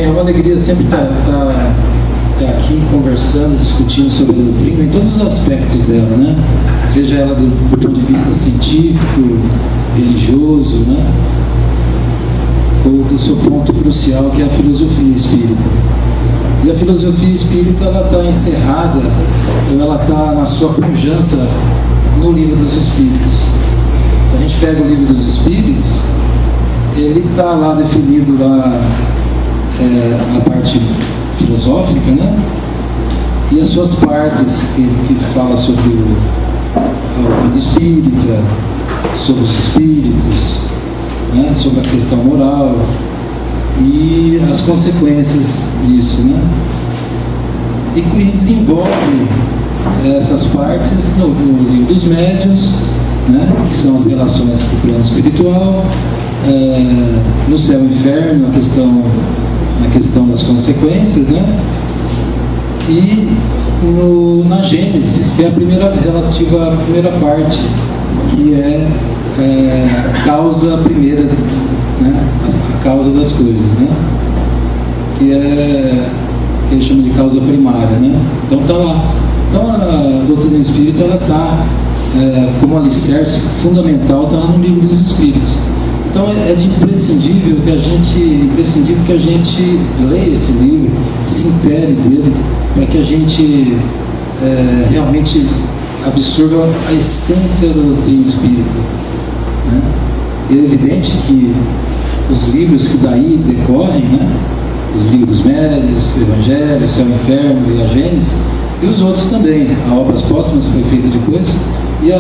Bem, é uma alegria sempre estar aqui conversando, discutindo sobre a doutrina em todos os aspectos dela, né? Seja ela do ponto de vista científico, religioso, né? Ou do seu ponto crucial, que é a filosofia espírita. E a filosofia espírita, ela está encerrada, ou ela está na sua pujança no Livro dos Espíritos. Se a gente pega o Livro dos Espíritos, ele está lá definido lá, a parte filosófica, né? E as suas partes que fala sobre o mundo espírita, sobre os espíritos, né? Sobre a questão moral e as consequências disso, né? E desenvolve essas partes no livro dos médiuns, né? Que são as relações com o plano espiritual, no céu e inferno, na questão das consequências, né? E na Gênesis, que é a primeira parte, que é a causa primeira, né? A causa das coisas, né? Que ele chama de causa primária, né? Então está lá. Então a doutrina espírita, ela está como alicerce fundamental, está lá no Livro dos Espíritos. Então é imprescindível que a gente leia esse livro, se intere dele, para que a gente realmente absorva a essência da doutrina espírita, né? É evidente que os livros que daí decorrem, né? Os livros médios, o Evangelho, o Céu e o Inferno e a Gênesis, e os outros também, a Obras Póstumas foi feita depois, e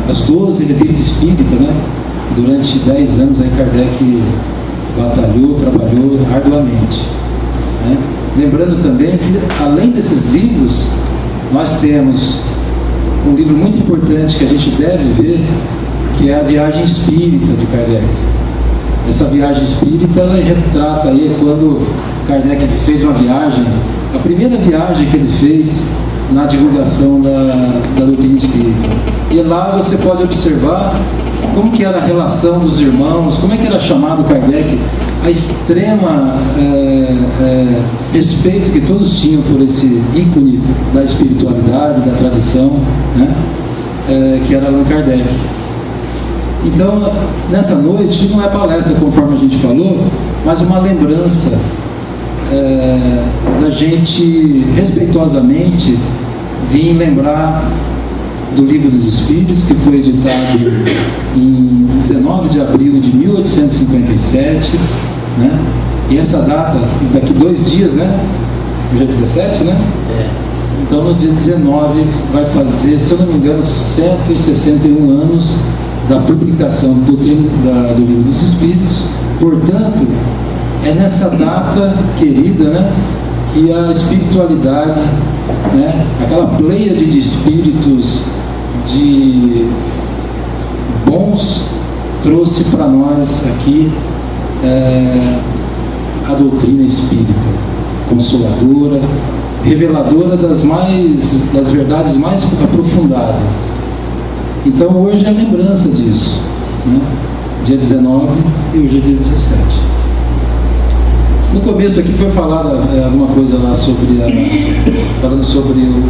as 12 revistas espíritas, né? Durante 10 anos aí Kardec batalhou, trabalhou arduamente, né? Lembrando também que, além desses livros, nós temos um livro muito importante que a gente deve ver, que é a Viagem Espírita de Kardec. Essa viagem espírita, ela retrata aí quando Kardec fez uma viagem, a primeira viagem que ele fez na divulgação da doutrina espírita. E lá você pode observar como que era a relação dos irmãos, como é que era chamado Kardec, a extrema respeito que todos tinham por esse ícone da espiritualidade, da tradição, né? Que era Allan Kardec. Então, nessa noite, não é palestra conforme a gente falou, mas uma lembrança da gente respeitosamente vir lembrar do Livro dos Espíritos, que foi editado em 19 de abril de 1857, né? E essa data, daqui 2 dias, né? Hoje é 17, né? Então no dia 19 vai fazer, se eu não me engano, 161 anos da publicação do Livro dos Espíritos. Portanto, é nessa data querida, né, que a espiritualidade, né, aquela pleiade de espíritos de bons, trouxe para nós aqui a doutrina espírita, consoladora, reveladora das verdades mais aprofundadas. Então hoje é a lembrança disso, né? Dia 19 e hoje é dia 17. No começo aqui foi falado alguma coisa lá falando sobre o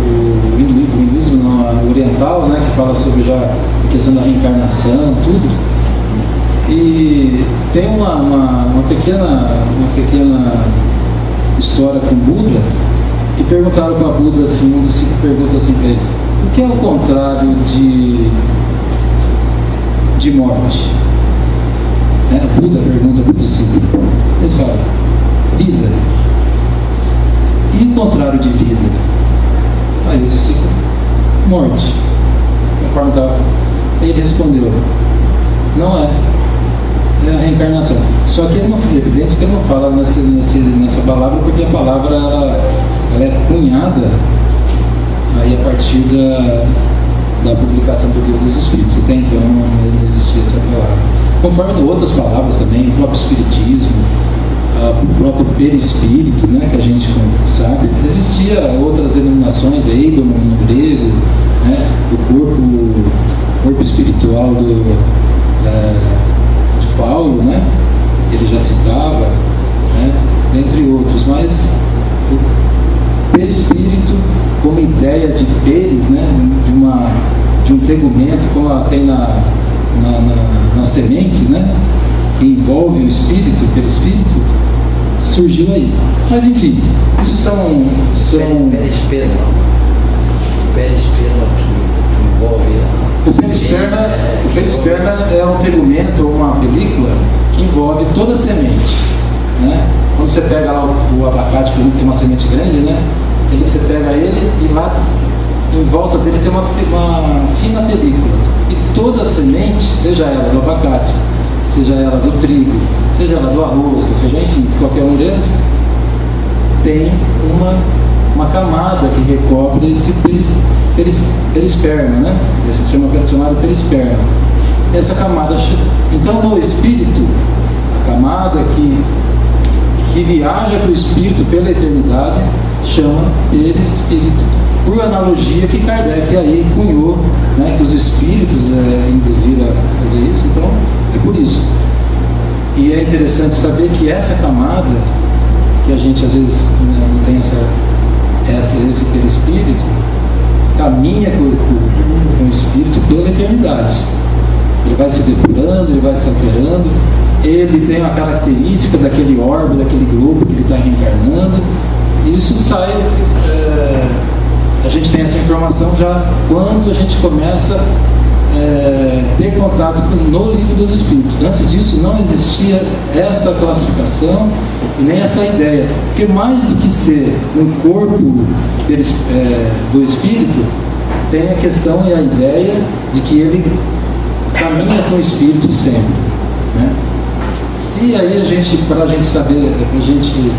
hinduísmo oriental, né? Que fala sobre já a questão da reencarnação, tudo. E tem uma pequena história com Buda, que perguntaram para Buda assim, um discípulo pergunta assim para ele: o que é o contrário de morte? Buda pergunta para o discípulo. Ele fala: vida. E o contrário de vida? Aí o discípulo: morte. Ele respondeu: não é. É a reencarnação. Só que ele não, é evidente que ele não fala nessa palavra, porque a palavra ela é cunhada aí a partir da publicação do Livro dos Espíritos. Até então não existia essa palavra. Conforme outras palavras também, o próprio Espiritismo, o próprio perispírito, né, que a gente sabe, existia outras denominações, Eidon no grego, né, o corpo espiritual de Paulo, né? ele já citava, né, entre outros, mas o perispírito, como ideia de peres, né, de um tegumento, como tem nas sementes, né, que envolve o espírito, o perispírito, surgiu aí. Mas enfim, isso são perispero que envolve o perisperma é um tegumento ou uma película que envolve toda a semente, né? Quando você pega lá o abacate, por exemplo, que tem uma semente grande, né? Você pega ele e lá em volta dele tem uma fina película, e toda a semente, seja ela do abacate, seja ela do trigo, seja ela do arroz, do feijão, enfim, qualquer um deles, tem uma camada que recobre esse perisperma, né? A gente chama de perisperma. Essa camada, então no espírito, a camada que viaja para o espírito pela eternidade, chama perispírito. Por analogia que Kardec aí cunhou, né, que os espíritos induziram a fazer isso, então é por isso. E é interessante saber que essa camada, que a gente às vezes não tem esse perispírito, caminha com o espírito pela eternidade. Ele vai se depurando, ele vai se alterando, ele tem a característica daquele orbe, daquele globo que ele está reencarnando. Isso sai, a gente tem essa informação já quando a gente começa a ter contato no livro dos espíritos. Antes disso não existia essa classificação e nem essa ideia, porque mais do que ser um corpo do espírito, tem a questão e a ideia de que ele caminha com o espírito sempre, né? E aí para a gente saber, para a gente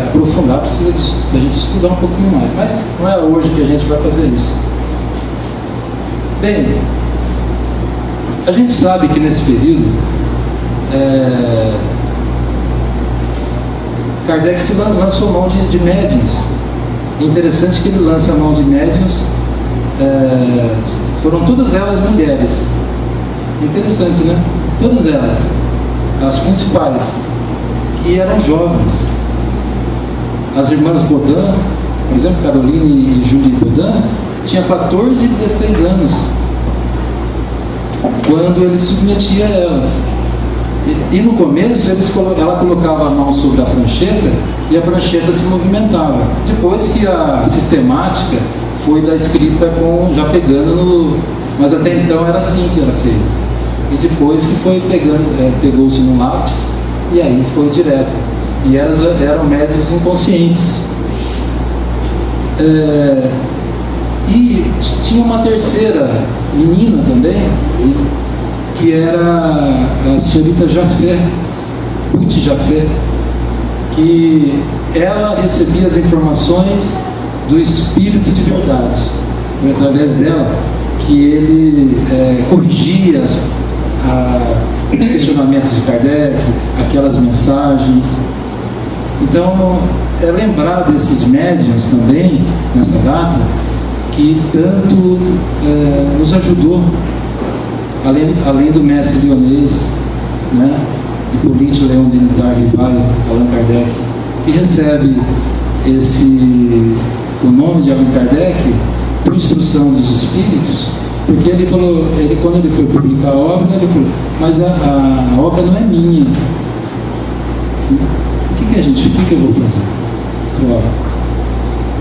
aprofundar, precisa da gente estudar um pouquinho mais, mas não é hoje que a gente vai fazer isso. Bem, a gente sabe que nesse período Kardec lançou mão de médiuns. É interessante que ele lança a mão de médiuns, foram todas elas mulheres. Interessante, né? Todas elas, as principais, e eram jovens. As irmãs Bodin, por exemplo, Caroline e Julie Bodin, tinham 14 e 16 anos quando ele submetia elas. E no começo ela colocava a mão sobre a prancheta e a prancheta se movimentava. Depois que a sistemática foi da escrita já pegando mas até então era assim que era feito. E depois que foi pegou-se no lápis e aí foi direto. E eram médiuns inconscientes. E tinha uma terceira menina também, que era a senhorita Jafé, Ruth Jafé, que ela recebia as informações do Espírito de verdade. Foi através dela que ele corrigia os questionamentos de Kardec, aquelas mensagens. Então, é lembrar desses médiuns também, nessa data, que tanto nos ajudou, além do mestre Lyonês, né, Hippolyte Léon Denisard Rivaio, Allan Kardec, que recebe o nome de Allan Kardec por instrução dos espíritos, porque ele falou, quando ele foi publicar a obra, ele falou, mas a obra não é minha. O que eu vou fazer?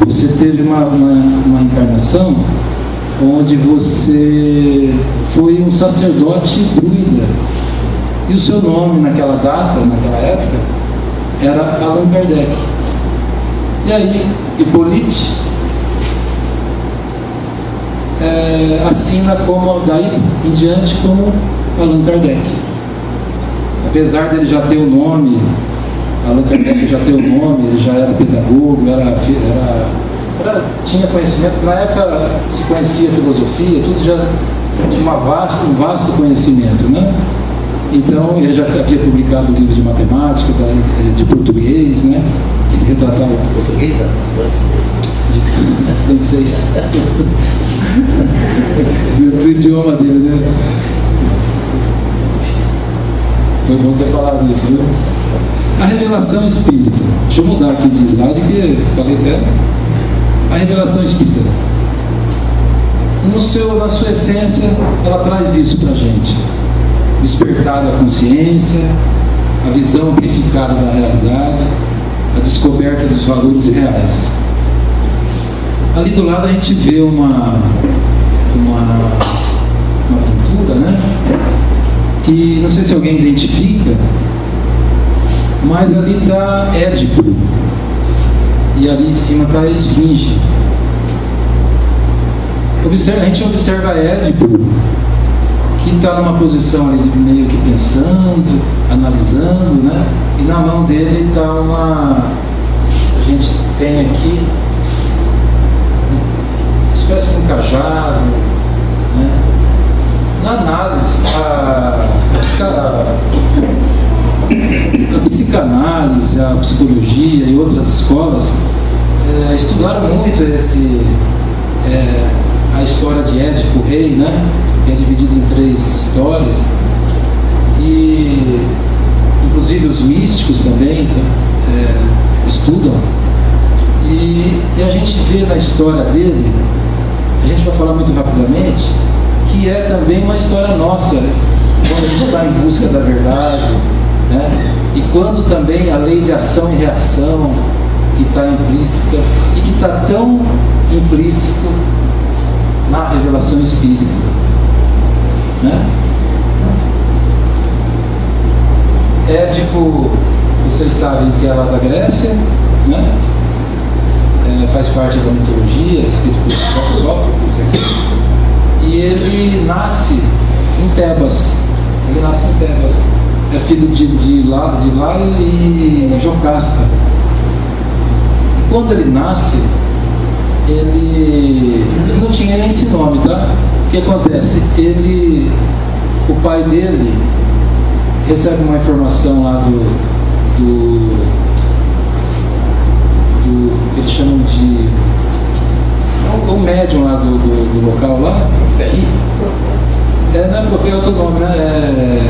Você teve uma encarnação onde você foi um sacerdote druida, e o seu nome naquela data, naquela época, era Allan Kardec. E aí, Hippolyte assina daí em diante como Allan Kardec. Apesar dele já ter o nome, Allan Kardec já ter o nome, ele já era pedagogo, tinha conhecimento, na época se conhecia filosofia, tudo já tinha um vasto conhecimento, né? Então ele já havia publicado livros de matemática, de português, né? Que retratava português, de francês, do idioma dele, né? Foi bom você falar disso, viu? A revelação espírita. Deixa eu mudar aqui de slide, que falei até. A revelação espírita. Na sua essência, ela traz isso para a gente. Despertar da consciência, a visão amplificada da realidade, a descoberta dos valores reais. Ali do lado a gente vê uma pintura, né? Que não sei se alguém identifica, mas ali está Édipo e ali em cima está a Esfinge. A gente observa Édipo, que está numa posição ali de meio que pensando, analisando, né? E na mão dele está a gente tem aqui uma espécie de um cajado, né? Na análise, a psicanálise, a psicologia e outras escolas estudaram muito a história de Édipo Rei, né? Que é dividida em 3 histórias, e inclusive os místicos também estudam, e a gente vê na história dele, a gente vai falar muito rapidamente, que é também uma história nossa, né? Quando a gente está em busca da verdade, né? E quando também a lei de ação e reação, que está implícita, e que está tão implícito na revelação espírita, né? Édipo, vocês sabem que ela é da Grécia, né? Faz parte da mitologia, escrito por Sófocles, e ele nasce em Tebas. É filho de Lário e Jocasta. E quando ele nasce, ele não tinha nem esse nome, tá? O que acontece? O pai dele recebe uma informação lá eles chamam de o médium lá do local lá. Não é porque é outro nome, né?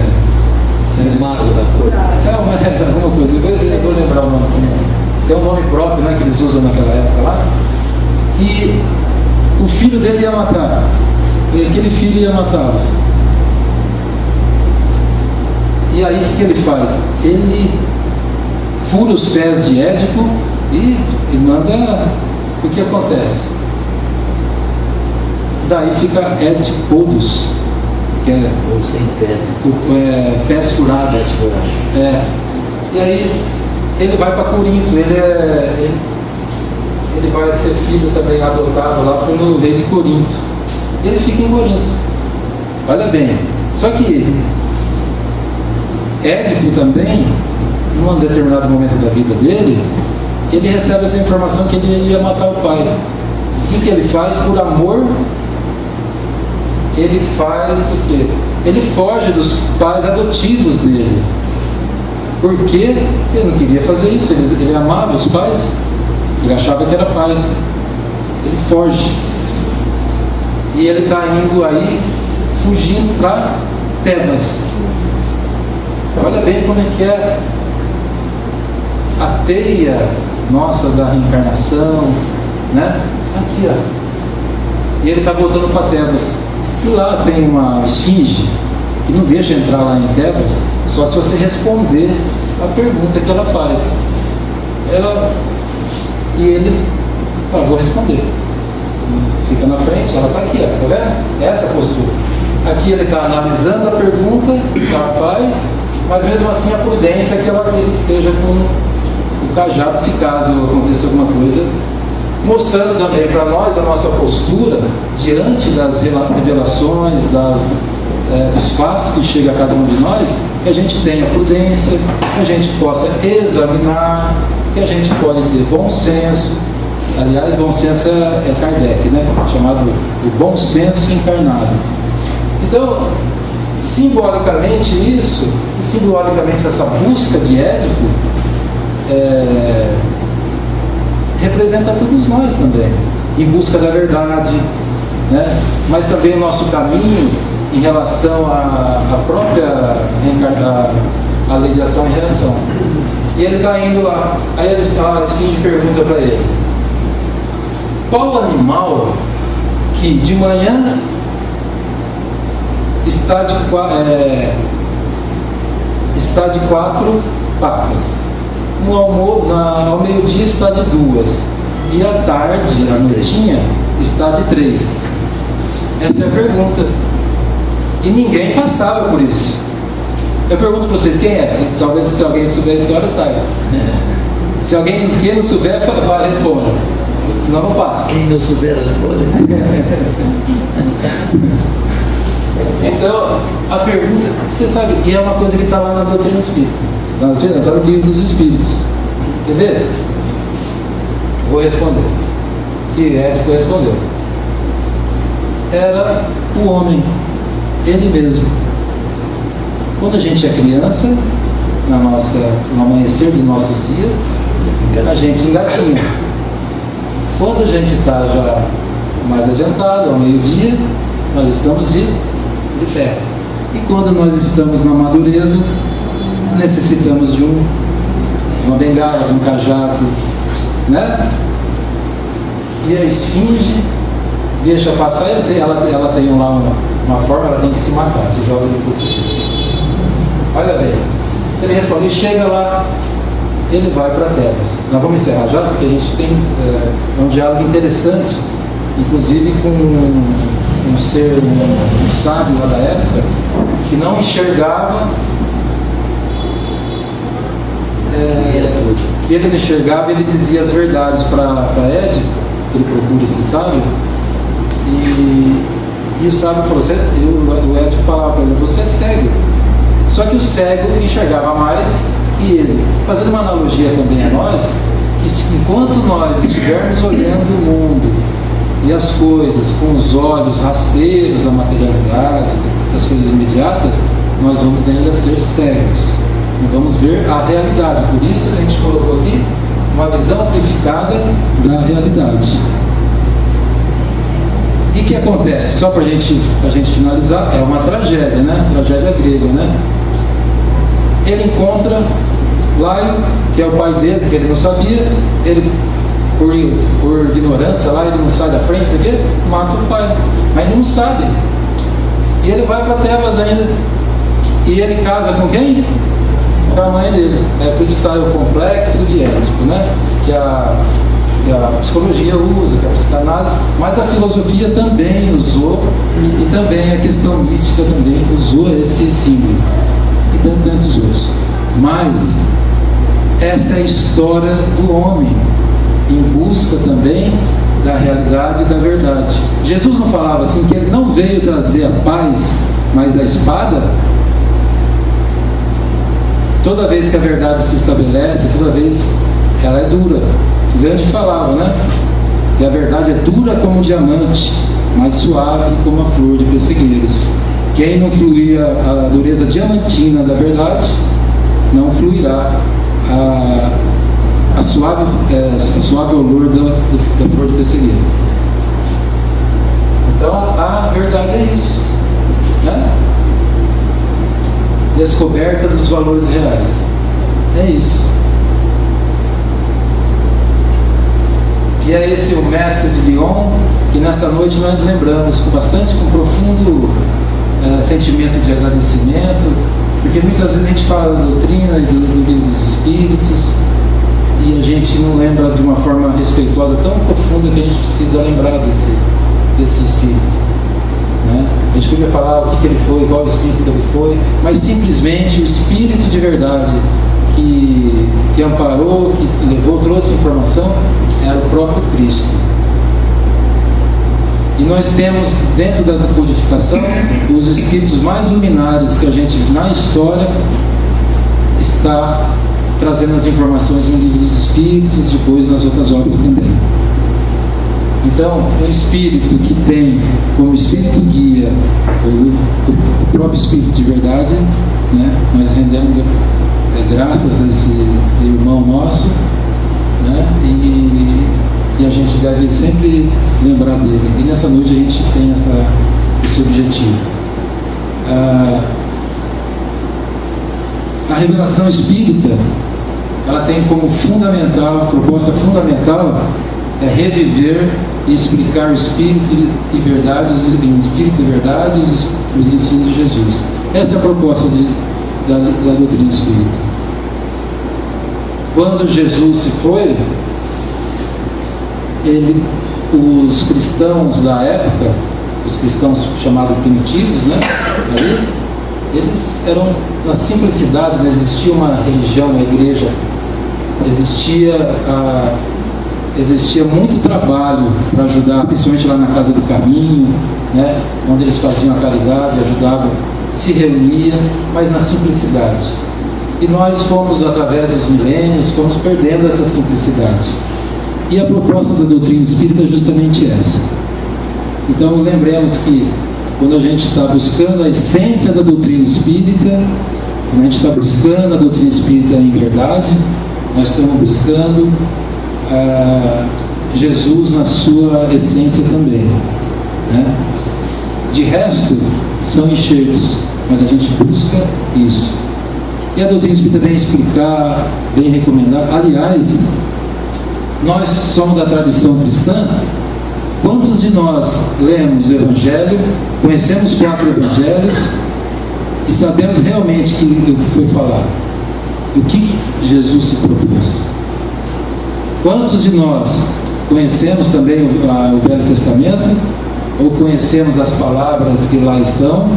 Mago da cor. Alguma coisa, eu vou lembrar o nome. Tem um nome próprio, né, que eles usam naquela época lá. E o filho dele ia matar. E aquele filho ia matá-los. E aí o que ele faz? Ele fura os pés de Édipo e manda. O que acontece? Daí fica Édipodus, que é Ou sem pé. pés furados. E aí ele vai para Corinto. Ele vai ser filho também adotado lá pelo rei de Corinto. Ele fica em Corinto. Olha bem. Só que Édipo também, num determinado momento da vida dele, ele recebe essa informação que ele ia matar o pai. O que ele faz? Por amor, ele faz o quê? Ele foge dos pais adotivos dele. Porque ele não queria fazer isso, ele amava os pais, ele achava que era pai. Ele foge. E ele está indo aí, fugindo para Tebas. Olha bem como é que é a teia nossa da reencarnação, né? Aqui, ó. E ele está voltando para Tebas. E lá tem uma esfinge que não deixa entrar lá em Tebas, só se você responder a pergunta que ela faz. E ele, vou responder. Fica na frente, ela está aqui, ó, tá vendo? Essa postura. Aqui ele está analisando a pergunta que ela faz, mas mesmo assim a prudência é que ele esteja com o cajado, se caso aconteça alguma coisa, mostrando também para nós a nossa postura diante das revelações, dos fatos que chega a cada um de nós, que a gente tenha prudência, que a gente possa examinar, que a gente pode ter bom senso. Aliás, bom senso é Kardec, né? Chamado o bom senso encarnado. Então, simbolicamente isso, e simbolicamente essa busca de Édipo, representa todos nós também, em busca da verdade, né? Mas também o nosso caminho em relação à própria a lei de ação e reação. E ele está indo lá. Aí a esfinge pergunta para ele: qual animal que de manhã está de quatro patas, ao meio-dia está de duas, e à tarde, à noitinha, está de três? Essa é a pergunta. E ninguém passava por isso. Eu pergunto para vocês, quem é? E talvez se alguém souber a história, saiba. Se alguém não souber, responda. Senão não passa. Quem não souber, responde. Então, a pergunta, você sabe, e é uma coisa que está lá na doutrina espírita. Está no livro dos Espíritos. Quer ver? Vou responder. Que Édipo respondeu. Era o homem, ele mesmo. Quando a gente é criança, no amanhecer dos nossos dias, a gente engatinha. Quando a gente está já mais adiantado, ao meio-dia, nós estamos de pé. E quando nós estamos na madureza, necessitamos de uma bengala, de um cajado, né? E a esfinge deixa passar, ela tem lá uma forma, ela tem que se matar, se joga no precipício. Olha bem, ele responde, e chega lá, ele vai para Tebas. Nós vamos encerrar já, porque a gente tem um diálogo interessante, inclusive com um sábio lá da época, que não enxergava, que ele não enxergava, ele dizia as verdades para Édipo, ele procura esse sábio, e o sábio falou, o Édipo falava para ele, você é cego. Só que o cego enxergava mais que ele. Fazendo uma analogia também a nós, que enquanto nós estivermos olhando o mundo e as coisas com os olhos rasteiros da materialidade, das coisas imediatas, nós vamos ainda ser cegos. Não vamos ver a realidade. Por isso a gente colocou aqui uma visão amplificada da realidade. E o que acontece? Só para a gente finalizar, é uma tragédia, né? Tragédia grega, né? Ele encontra Laio, que é o pai dele, que ele não sabia, ele, por ignorância lá, ele não sai da frente, isso aqui, mata o pai, mas ele não sabe. E ele vai para Tebas ainda, e ele casa com quem? Com a mãe dele. É por isso que sai o complexo de Édipo, né? Que a psicologia usa, que a psicanálise, mas a filosofia também usou, e também a questão mística também usou esse símbolo, e tantos outros. Mas essa é a história do homem, em busca também da realidade e da verdade. Jesus não falava assim, que ele não veio trazer a paz, mas a espada? Toda vez que a verdade se estabelece, toda vez ela é dura. Gandhi falava, né? Que a verdade é dura como um diamante, mas suave como a flor de pessegueiros. Quem não fluir a dureza diamantina da verdade, não fluirá a suave olor da flor de pessegueiro. Então a verdade é isso, né? Descoberta dos valores reais. É isso. E é esse o mestre de Lyon, que nessa noite nós lembramos com profundo sentimento de agradecimento, porque muitas vezes a gente fala da doutrina e do livro dos Espíritos, e a gente não lembra de uma forma respeitosa tão profunda que a gente precisa lembrar desse Espírito. Né? A gente podia falar o que ele foi, qual Espírito ele foi, mas simplesmente o Espírito de verdade que amparou, que levou, trouxe informação, era o próprio Cristo. E nós temos dentro da codificação os espíritos mais luminares que a gente na história está trazendo as informações no livro dos Espíritos, depois nas outras obras também. Então, um espírito que tem como espírito guia o próprio Espírito de verdade, né? Nós rendemos graças a esse irmão nosso, né? E a gente deve sempre lembrar dele. E nessa noite a gente tem esse objetivo. A revelação espírita, ela tem como proposta fundamental, é reviver e explicar o Espírito e verdades, em Espírito e verdades, os ensinos de Jesus. Essa é a proposta da doutrina espírita. Quando Jesus se foi, os cristãos da época, os cristãos chamados primitivos, né? Eles eram na simplicidade, não existia uma religião, uma igreja, existia muito trabalho para ajudar, principalmente lá na Casa do Caminho, né? Onde eles faziam a caridade, ajudavam, se reuniam, mas na simplicidade. E nós fomos, através dos milênios, fomos perdendo essa simplicidade. E a proposta da doutrina espírita é justamente essa. Então lembremos que quando a gente está buscando a essência da doutrina espírita, quando a gente está buscando a doutrina espírita em verdade, nós estamos buscando Jesus na sua essência também, né? De resto, são enxertos, mas a gente busca isso. E a doutrina espírita vem explicar, vem recomendar. Aliás, nós somos da tradição cristã. Quantos de nós lemos o Evangelho, conhecemos 4 Evangelhos e sabemos realmente o que foi falado? O que Jesus se propôs? Quantos de nós conhecemos também o Velho Testamento, ou conhecemos as palavras que lá estão?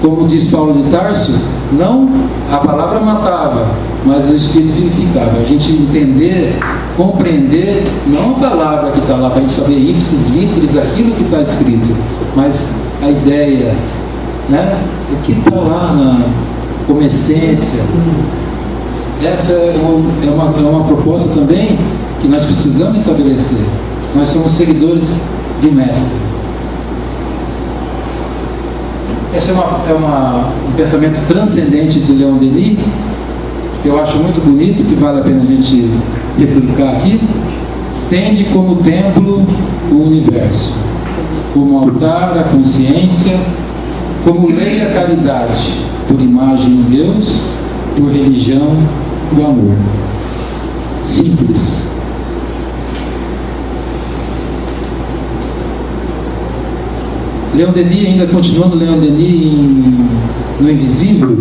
Como diz Paulo de Tarso, não a palavra matava, mas o Espírito vivificava. A gente entender, compreender, não a palavra que está lá, para a gente saber ipsis literis, aquilo que está escrito, mas a ideia, né? O que está lá como essência. Essa é uma proposta também que nós precisamos estabelecer. Nós somos seguidores do Mestre. Esse é um pensamento transcendente de Leon Denis, que eu acho muito bonito, que vale a pena a gente replicar aqui. Tende como templo o universo, como altar a consciência, como lei a caridade, por imagem de Deus, por religião do amor. Simples. Leon Denis, ainda continuando Leon Denis no Invisível,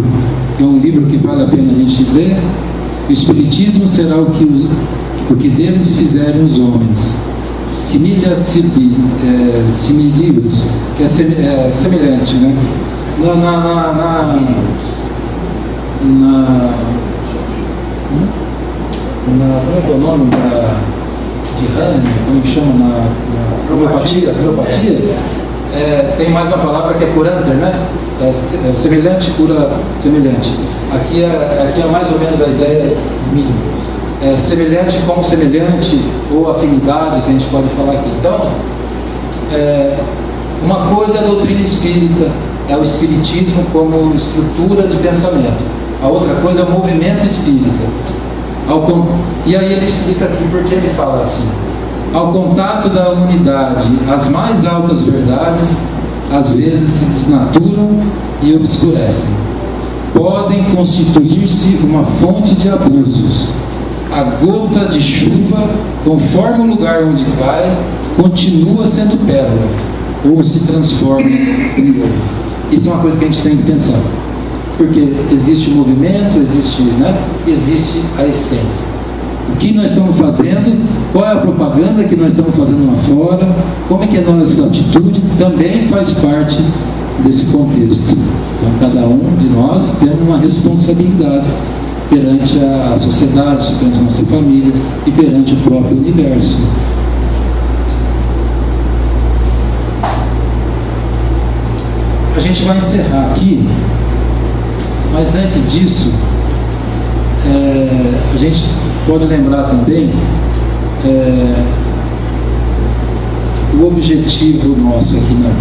que é um livro que vale a pena a gente ler. O Espiritismo será o que deles fizerem os homens. Similia similius, que é semelhante, né? Como é que é o nome de Hahnemann? Como que chama? Na homeopatia? Tem mais uma palavra que é curanter, né? Semelhante cura semelhante. Aqui é mais ou menos a ideia mínima. Semelhante como semelhante, ou afinidade, se a gente pode falar aqui. Então, uma coisa é a doutrina espírita, é o espiritismo como estrutura de pensamento. A outra coisa é o movimento espírita. E aí ele explica aqui porque ele fala assim: ao contato da humanidade, as mais altas verdades às vezes se desnaturam e obscurecem. Podem constituir-se uma fonte de abusos. A gota de chuva, conforme o lugar onde cai, continua sendo pérola, ou se transforma em ouro. Isso é uma coisa que a gente tem que pensar. Porque existe o movimento, existe a essência. O que nós estamos fazendo, qual é a propaganda que nós estamos fazendo lá fora, como é que é a nossa atitude, também faz parte desse contexto. Então, cada um de nós tem uma responsabilidade perante a sociedade, perante a nossa família e perante o próprio universo. A gente vai encerrar aqui, mas antes disso, a gente pode lembrar também o objetivo nosso aqui, né,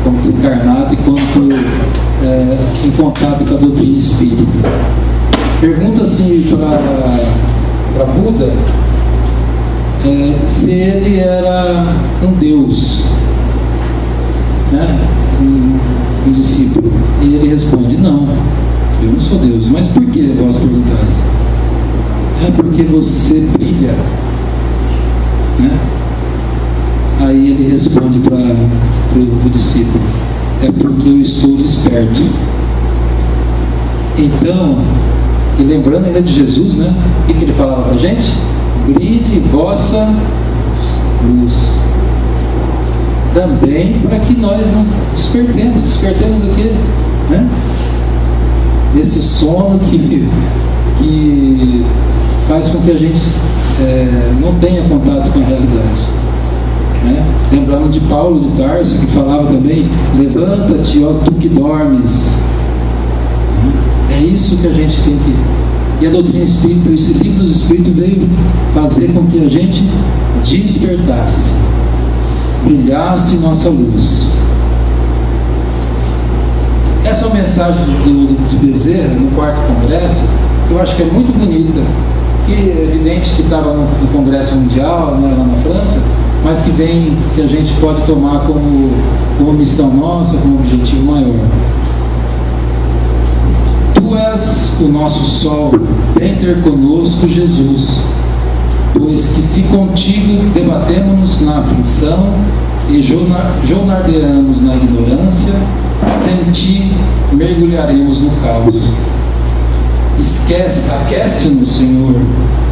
quanto encarnado e quanto em contato com a doutrina espírita. Pergunta assim para Buda se ele era um Deus, né, um discípulo, e ele responde: não, Eu não sou Deus. Mas por que, vós perguntais? É porque você brilha, né? Aí ele responde para o discípulo: é porque eu estou desperto. Então, e lembrando ainda de Jesus, né? O que ele falava para a gente? Brilhe vossa luz. Também para que nós nos despertemos. Despertemos do quê? Né? Desse sono que faz com que a gente não tenha contato com a realidade. Né? Lembrando de Paulo de Tarso, que falava também: levanta-te, ó tu que dormes. É isso que a gente tem que... E a doutrina espírita, o livro dos Espíritos veio fazer com que a gente despertasse, brilhasse nossa luz. Essa mensagem de Bezerra, no quarto congresso, eu acho que é muito bonita, que é evidente que estava no Congresso Mundial, né, lá na França, mas que a gente pode tomar como missão nossa, como objetivo maior. Tu és o nosso sol, vem ter conosco, Jesus, pois que se contigo debatemos na aflição e jornadeamos na ignorância, sem ti mergulharemos no caos. Aquece-nos, Senhor,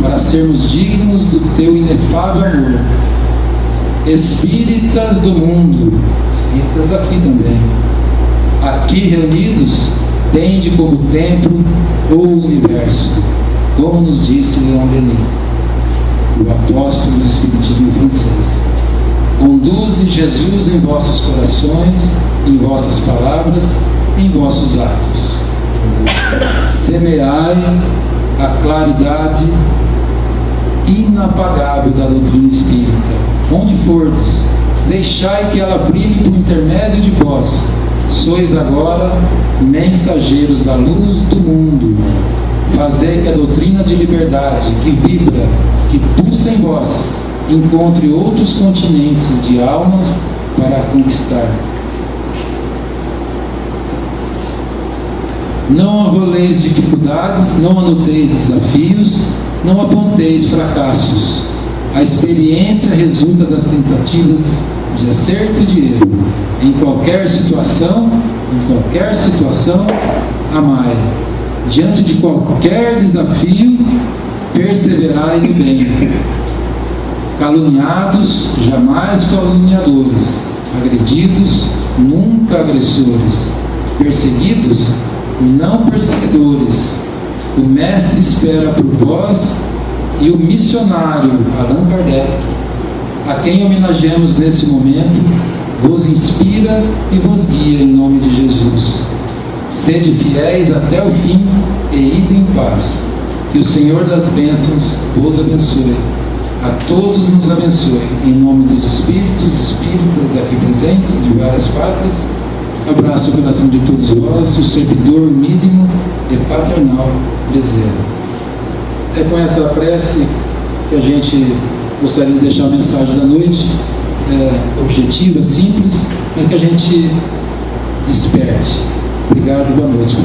para sermos dignos do teu inefável amor. Espíritas do mundo, espíritas aqui também, aqui reunidos, tende como templo o universo, como nos disse Leon Denis, o apóstolo do Espiritismo francês. Conduze Jesus em vossos corações, em vossas palavras, em vossos atos. Semeai a claridade inapagável da doutrina espírita. Onde fordes, deixai que ela brilhe por intermédio de vós. Sois agora mensageiros da luz do mundo. Fazei que a doutrina de liberdade que vibra, que pulsa em vós, encontre outros continentes de almas para conquistar. Não arroleis dificuldades, não anoteis desafios, não aponteis fracassos. A experiência resulta das tentativas de acerto e de erro. Em qualquer situação, amai. Diante de qualquer desafio, perseverai no bem. Caluniados, jamais caluniadores. Agredidos, nunca agressores. Perseguidos, não perseguidores. O Mestre espera por vós, e o missionário Allan Kardec, a quem homenageamos nesse momento, vos inspira e vos guia em nome de Jesus. Sede fiéis até o fim e ide em paz. Que o Senhor das bênçãos vos abençoe. A todos nos abençoe. Em nome dos espíritos, espíritas aqui presentes, de várias pátrias, abraço o coração de todos vós, o servidor mínimo e paternal Bezerra. É com essa prece que a gente gostaria de deixar a mensagem da noite, objetiva, simples, para que a gente desperte. Obrigado e boa noite.